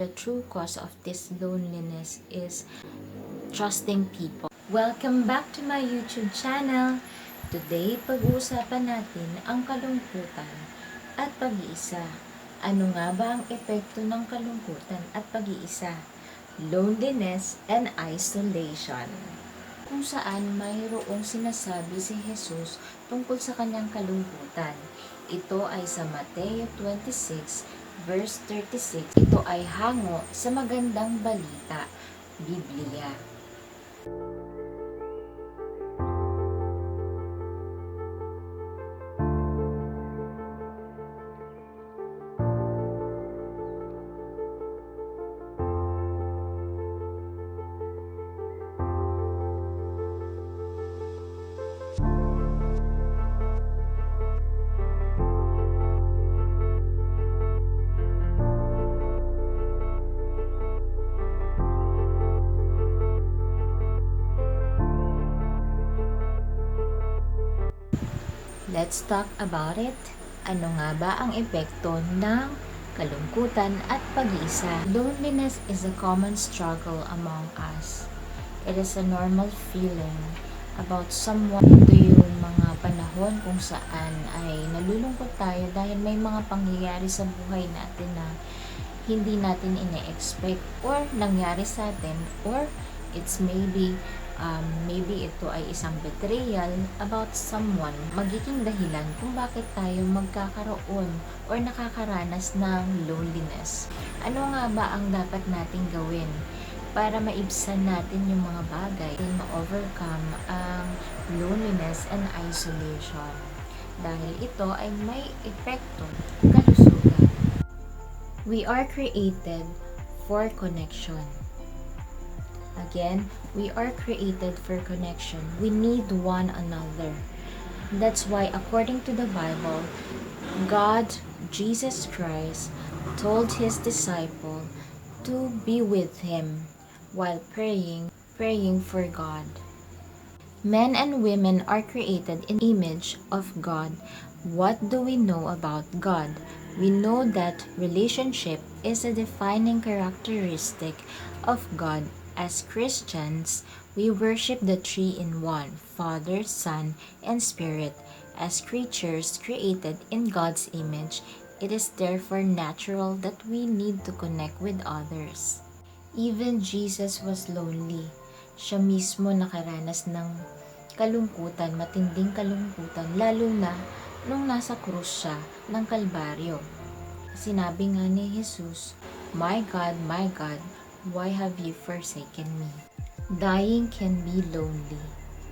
The true cause of this loneliness is trusting people. Welcome back to my YouTube channel. Today, pag-uusapan natin ang kalungkutan at pag-iisa. Ano nga ba ang epekto ng kalungkutan at pag-iisa? Loneliness and isolation. Kung saan mayroong sinasabi si Jesus tungkol sa kanyang kalungkutan. Ito ay sa Mateo 26 verse 36. Ito ay hango sa magandang balita, Biblia. Let's talk about it. Ano nga ba ang epekto ng kalungkutan at pag-iisa? Loneliness is a common struggle among us. It is a normal feeling about someone. Ito yung mga panahon kung saan ay nalulungkot tayo dahil may mga pangyayari sa buhay natin na hindi natin ine-expect or nangyari sa atin, or it's maybe ito ay isang betrayal about someone, magiging dahilan kung bakit tayo magkakaroon or nakakaranas ng loneliness. Ano nga ba ang dapat nating gawin para maibsan natin yung mga bagay na ma-overcome ang loneliness and isolation? Dahil ito ay may epekto kalusugan. We are created for connection. Again, we are created for connection. We need one another. That's why, according to the Bible, God, Jesus Christ, told His disciple to be with Him while praying for God. Men and women are created in the image of God. What do we know about God? We know that relationship is a defining characteristic of God. As Christians, we worship the three-in-one, Father, Son, and Spirit. As creatures created in God's image, it is therefore natural that we need to connect with others. Even Jesus was lonely. Siya mismo nakaranas ng kalungkutan, matinding kalungkutan, lalo na nung nasa krus siya ng Kalbaryo. Sinabi nga ni Jesus, my God, why have you forsaken me? Dying can be lonely.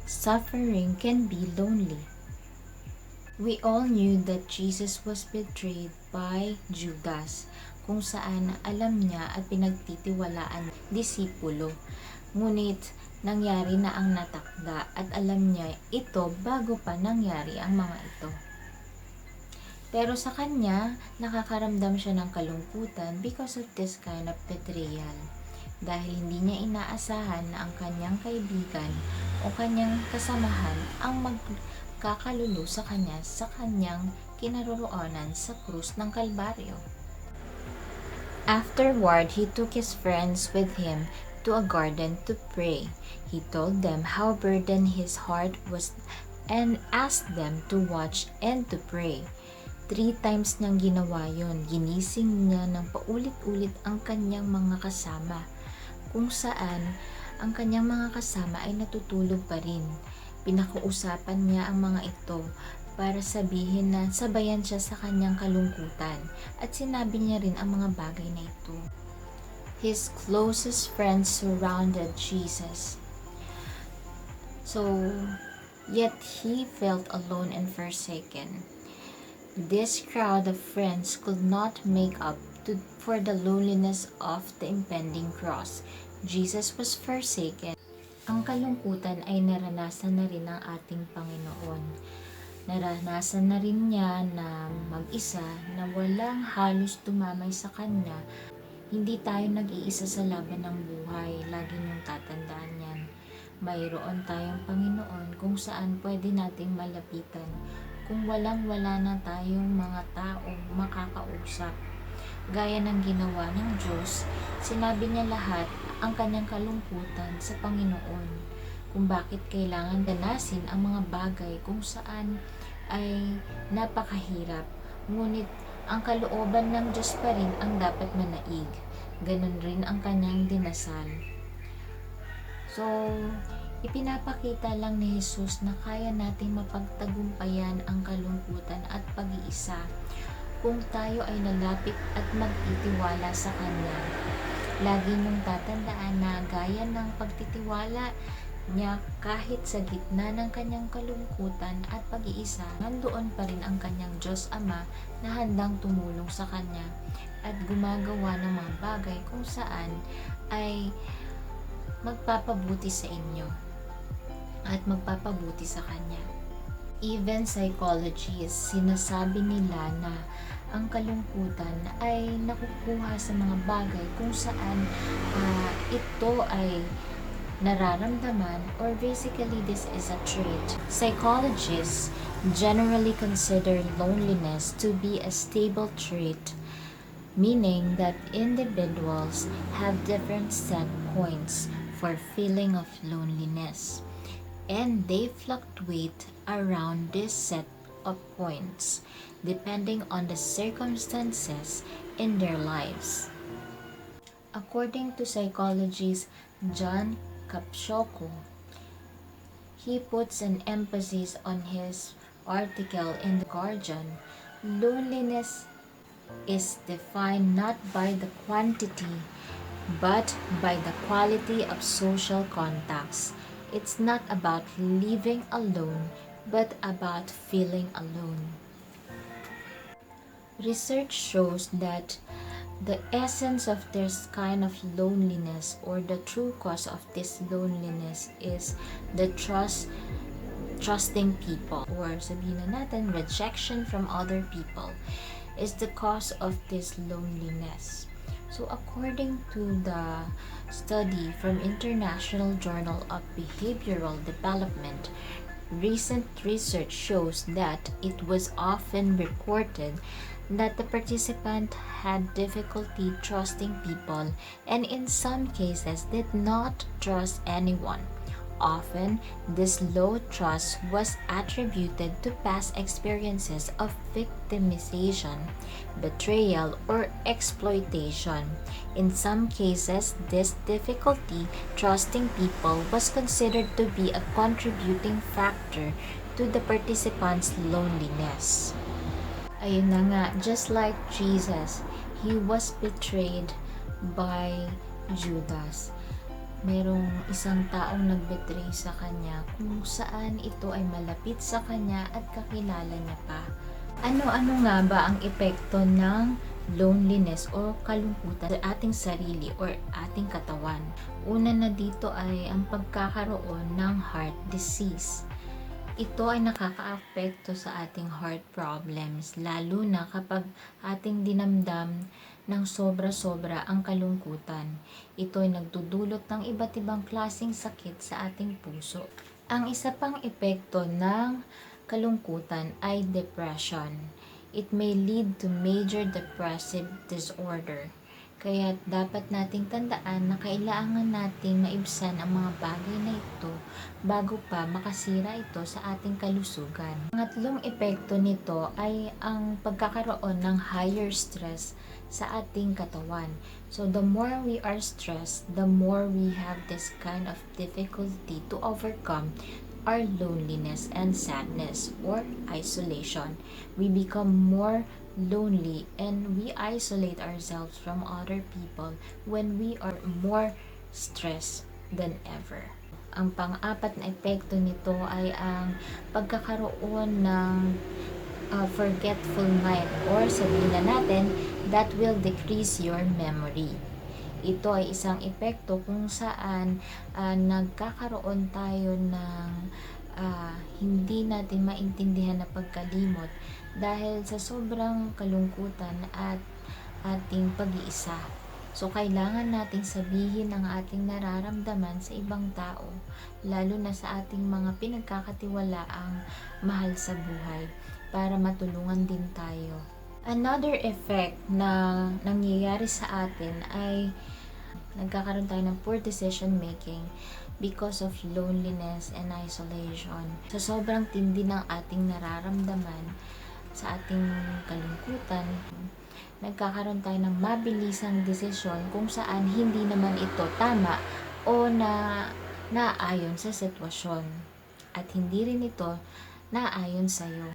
Suffering can be lonely. We all knew that Jesus was betrayed by Judas, kung saan alam niya at pinagtitiwalaan disipulo. Ngunit nangyari na ang natakda at alam niya ito bago pa nangyari ang mga ito. Pero sa kanya, nakakaramdam siya ng kalungkutan because of this kind of betrayal. Dahil hindi niya inaasahan na ang kanyang kaibigan o kanyang kasamahan ang magkakalulu sa kanyang kinaroroonan sa krus ng Kalbaryo. Afterward, he took his friends with him to a garden to pray. He told them how burdened his heart was and asked them to watch and to pray. 3 times niyang ginawa yun. Ginising niya ng paulit-ulit ang kanyang mga kasama, kung saan ang kanyang mga kasama ay natutulog pa rin. Pinakausapan niya ang mga ito para sabihin na sabayan siya sa kanyang kalungkutan, at sinabi niya rin ang mga bagay na ito. His closest friends surrounded Jesus. Yet he felt alone and forsaken. This crowd of friends could not make up for the loneliness of the impending cross. Jesus was forsaken. Ang kalungkutan ay naranasan na rin ng ating Panginoon. Naranasan na rin niya na mag-isa, na walang halos tumamay sa Kanya. Hindi tayo nag-iisa sa laban ng buhay. Lagi niyong tatandaan yan. Mayroon tayong Panginoon kung saan pwede nating malapitan kung walang-wala na tayong mga taong makakausap. Gaya ng ginawa ng Diyos, sinabi niya lahat ang kanyang kalungkutan sa Panginoon, kung bakit kailangan danasin ang mga bagay kung saan ay napakahirap. Ngunit ang kalooban ng Diyos pa rin ang dapat manaig. Ganon rin ang kanyang dinasal. So, ipinapakita lang ni Jesus na kaya nating mapagtagumpayan ang kalungkutan at pag-iisa kung tayo ay lalapit at magtitiwala sa Kanya. Lagi niyong tatandaan na gaya ng pagtitiwala niya kahit sa gitna ng kanyang kalungkutan at pag-iisa, nandoon pa rin ang kanyang Diyos Ama na handang tumulong sa kanya at gumagawa ng mga bagay kung saan ay magpapabuti sa inyo at magpapabuti sa kanya. Even psychologists, sinasabi nila na ang kalungkutan ay nakukuha sa mga bagay kung saan ito ay nararamdaman, or basically this is a trait. Psychologists generally consider loneliness to be a stable trait, meaning that individuals have different set points for feeling of loneliness, and they fluctuate around this set of points depending on the circumstances in their lives. According to psychologist John Capshaw, he puts an emphasis on his article in The Guardian. Loneliness is defined not by the quantity but by the quality of social contacts. It's not about living alone, but about feeling alone. Research shows that the essence of this kind of loneliness, or the true cause of this loneliness, is the trusting people, or sabihin na natin, rejection from other people, is the cause of this loneliness. So according to the study from International Journal of Behavioral Development, recent research shows that it was often reported that the participant had difficulty trusting people, and in some cases did not trust anyone. Often, this low trust was attributed to past experiences of victimization, betrayal, or exploitation. In some cases, this difficulty trusting people was considered to be a contributing factor to the participants' loneliness. Ayun na nga, just like Jesus, he was betrayed by Judas. Merong isang taong nagbetray sa kanya kung saan ito ay malapit sa kanya at kakilala niya pa. Ano-ano nga ba ang epekto ng loneliness o kalungkutan sa ating sarili or ating katawan? Una na dito ay ang pagkakaroon ng heart disease. Ito ay nakakaapekto sa ating heart problems, lalo na kapag ating dinamdam ng sobra-sobra ang kalungkutan. Ito ay nagdudulot ng iba't ibang klaseng sakit sa ating puso. Ang isa pang epekto ng kalungkutan ay depression. It may lead to major depressive disorder. Kaya dapat nating tandaan na kailangan nating maibsan ang mga bagay na ito bago pa makasira ito sa ating kalusugan. Pangatlong epekto nito ay ang pagkakaroon ng higher stress sa ating katawan. So the more we are stressed, the more we have this kind of difficulty to overcome our loneliness and sadness or isolation. We become more lonely and we isolate ourselves from other people when we are more stressed than ever. Ang pang-apat na epekto nito ay ang pagkakaroon ng forgetful mind, or sabihin na natin, that will decrease your memory. Ito ay isang epekto kung saan nagkakaroon tayo ng hindi natin maintindihan na pagkalimot dahil sa sobrang kalungkutan at ating pag-iisa. So, kailangan nating sabihin ang ating nararamdaman sa ibang tao, lalo na sa ating mga pinagkakatiwalaang mahal sa buhay, para matulungan din tayo. Another effect na nangyayari sa atin ay nagkakaroon tayo ng poor decision making because of loneliness and isolation. Sa sobrang tindi ng ating nararamdaman, sa ating kalungkutan, nagkakaroon tayo ng mabilisang desisyon kung saan hindi naman ito tama o naayon sa sitwasyon. At hindi rin ito naayon sa'yo.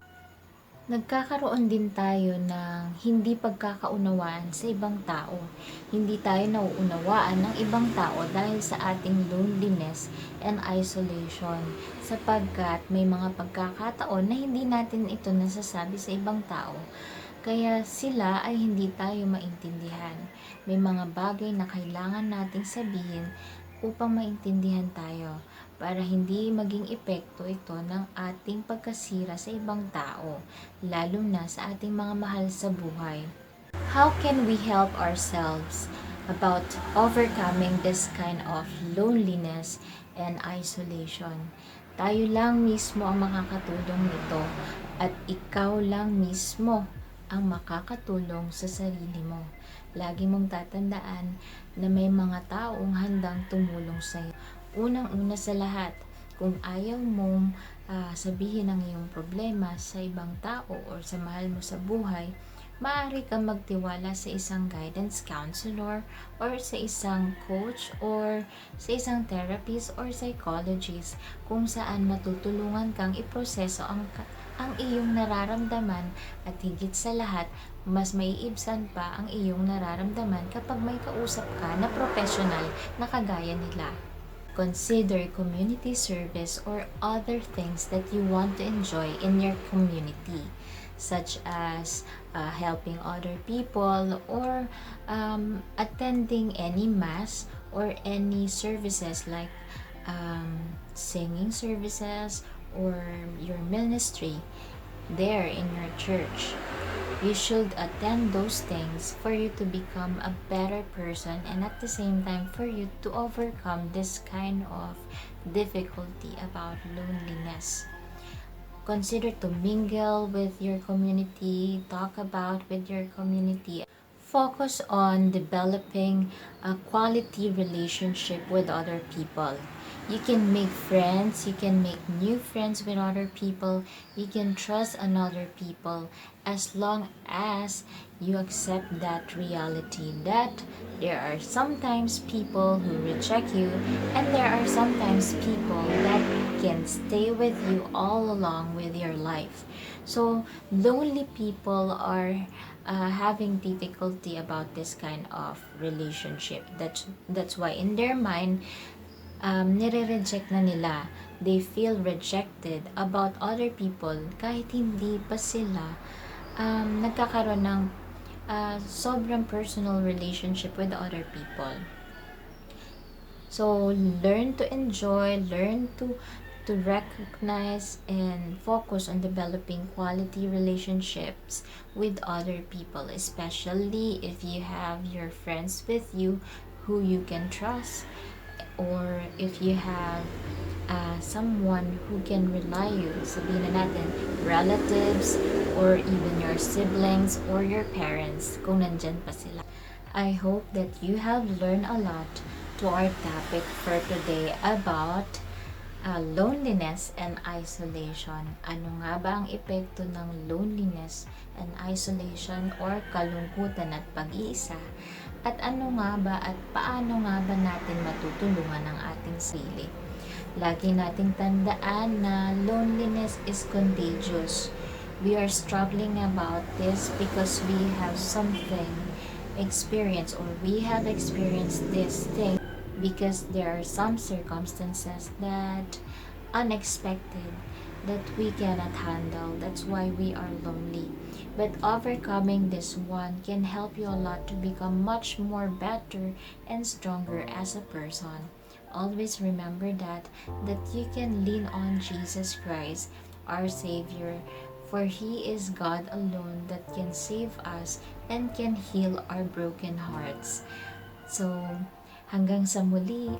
Nagkakaroon din tayo ng hindi pagkakaunawaan sa ibang tao. Hindi tayo nauunawaan ng ibang tao dahil sa ating loneliness and isolation. Sapagkat may mga pagkakataon na hindi natin ito nasasabi sa ibang tao. Kaya sila ay hindi tayo maintindihan. May mga bagay na kailangan nating sabihin upang maintindihan tayo, para hindi maging epekto ito ng ating pagkasira sa ibang tao, lalo na sa ating mga mahal sa buhay. How can we help ourselves about overcoming this kind of loneliness and isolation? Tayo lang mismo ang makakatulong nito, at ikaw lang mismo ang makakatulong sa sarili mo. Lagi mong tatandaan na may mga taong handang tumulong sa iyo. Unang-una sa lahat, kung ayaw mong sabihin ang iyong problema sa ibang tao o sa mahal mo sa buhay, maaari kang magtiwala sa isang guidance counselor or sa isang coach or sa isang therapist or psychologist, kung saan matutulungan kang iproseso ang iyong nararamdaman, at higit sa lahat, mas maiibsan pa ang iyong nararamdaman kapag may kausap ka na professional na kagaya nila. Consider community service or other things that you want to enjoy in your community, such as helping other people or attending any mass or any services like singing services or your ministry there in your church. You should attend those things for you to become a better person, and at the same time for you to overcome this kind of difficulty about loneliness. Consider to mingle with your community, talk about with your community. Focus on developing a quality relationship with other people. You can make friends, you can make new friends with other people, you can trust on other people, as long as you accept that reality that there are sometimes people who reject you, and there are sometimes people that can stay with you all along with your life. So lonely people are having difficulty about this kind of relationship. That's why in their mind, nire-reject na nila. They feel rejected about other people kahit hindi pa sila nagkakaroon ng sobrang personal relationship with other people. So learn to enjoy, learn to recognize and focus on developing quality relationships with other people, especially if you have your friends with you who you can trust, or if you have someone who can rely you, sabihin na natin, relatives, or even your siblings or your parents, kung nandyan pa sila. I hope that you have learned a lot to our topic for today about loneliness and isolation. Ano nga ba ang epekto ng loneliness and isolation or kalungkutan at pag-iisa? At ano nga ba at paano nga ba natin matutulungan ang ating sarili? Lagi nating tandaan na loneliness is contagious. We are struggling about this because we have something experienced, or we have experienced this thing because there are some circumstances that unexpected that we cannot handle. That's why we are lonely. But overcoming this one can help you a lot to become much more better and stronger as a person. Always remember that you can lean on Jesus Christ, our Savior, for He is God alone that can save us and can heal our broken hearts. So, hanggang sa muli,